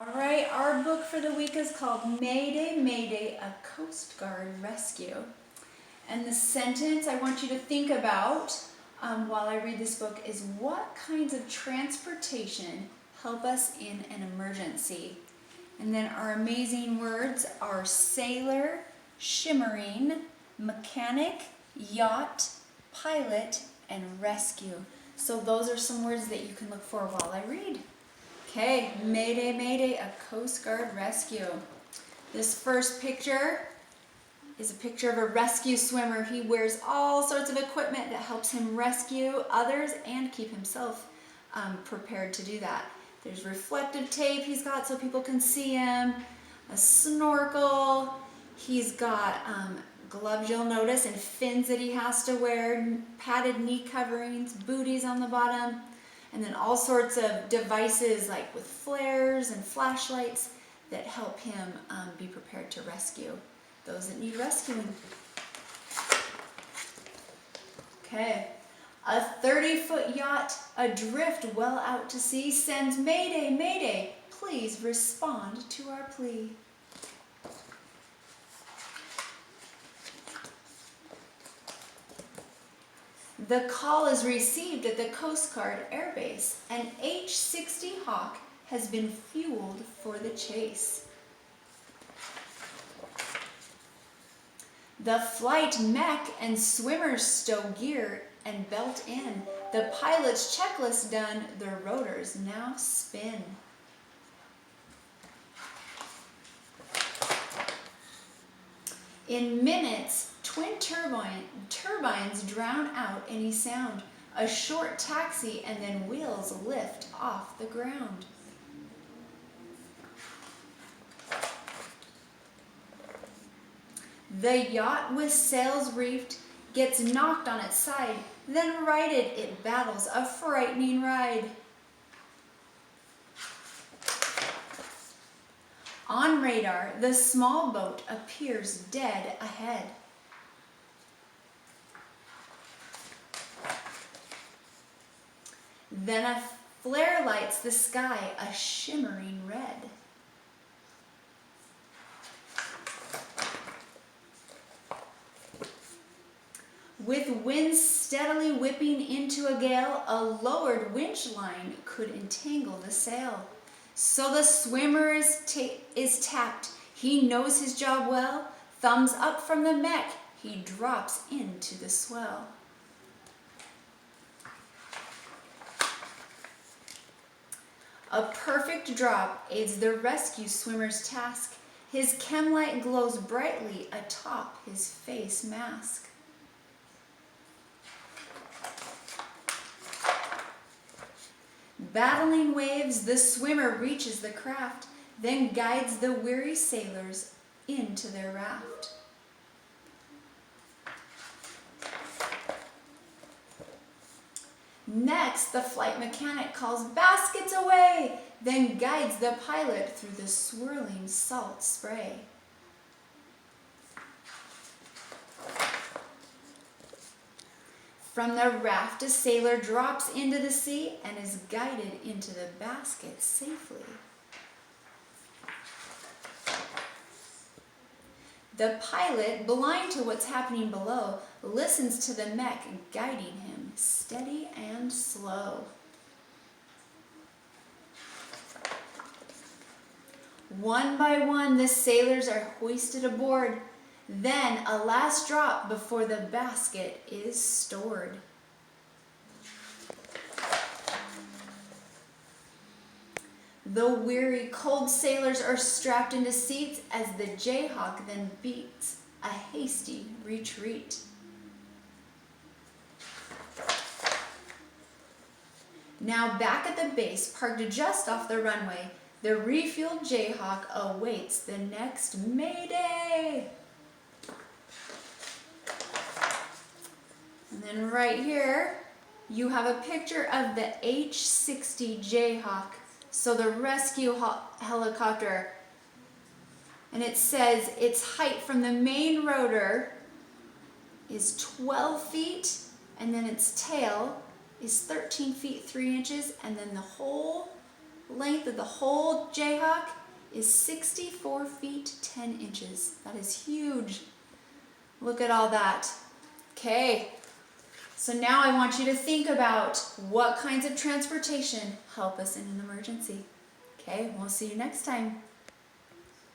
All right, our book for the week is called Mayday, Mayday, a Coast Guard Rescue. And the sentence I want you to think about while I read this book is, what kinds of transportation help us in an emergency? And then our amazing words are sailor, shimmering, mechanic, yacht, pilot, and rescue. So those are some words that you can look for while I read. Okay, Mayday, Mayday, a Coast Guard rescue. This first picture is a picture of a rescue swimmer. He wears all sorts of equipment that helps him rescue others and keep himself prepared to do that. There's reflective tape he's got so people can see him, a snorkel, he's got gloves, you'll notice, and fins that he has to wear, padded knee coverings, booties on the bottom, and then all sorts of devices like with flares and flashlights that help him be prepared to rescue those that need rescuing. Okay, a 30-foot yacht adrift well out to sea sends Mayday, Mayday, please respond to our plea. The call is received at the Coast Guard Air Base. An H-60 Hawk has been fueled for the chase. The flight mech and swimmers stow gear and belt in. The pilot's checklist done, the rotors now spin. In minutes, twin turbines drown out any sound. A short taxi and then wheels lift off the ground. The yacht with sails reefed gets knocked on its side, then righted it battles a frightening ride. On radar, the small boat appears dead ahead. Then a flare lights the sky a shimmering red. With winds steadily whipping into a gale, a lowered winch line could entangle the sail. So the swimmer is tapped. He knows his job well. Thumbs up from the mech, he drops into the swell. A perfect drop aids the rescue swimmer's task. His chem light glows brightly atop his face mask. Battling waves, the swimmer reaches the craft, then guides the weary sailors into their raft. Next, the flight mechanic calls baskets away, then guides the pilot through the swirling salt spray. From the raft, a sailor drops into the sea and is guided into the basket safely. The pilot, blind to what's happening below, listens to the mech guiding him steady and slow. One by one, the sailors are hoisted aboard. Then a last drop before the basket is stored. The weary, cold sailors are strapped into seats as the Jayhawk then beats a hasty retreat. Now back at the base, parked just off the runway, the refueled Jayhawk awaits the next Mayday. And then right here, you have a picture of the H-60 Jayhawk, so the rescue helicopter. And it says its height from the main rotor is 12 feet, and then its tail is 13 feet 3 inches, and then the whole length of the whole Jayhawk is 64 feet 10 inches. That is huge. Look at all that. Okay, so now I want you to think about what kinds of transportation help us in an emergency. Okay, we'll see you next time.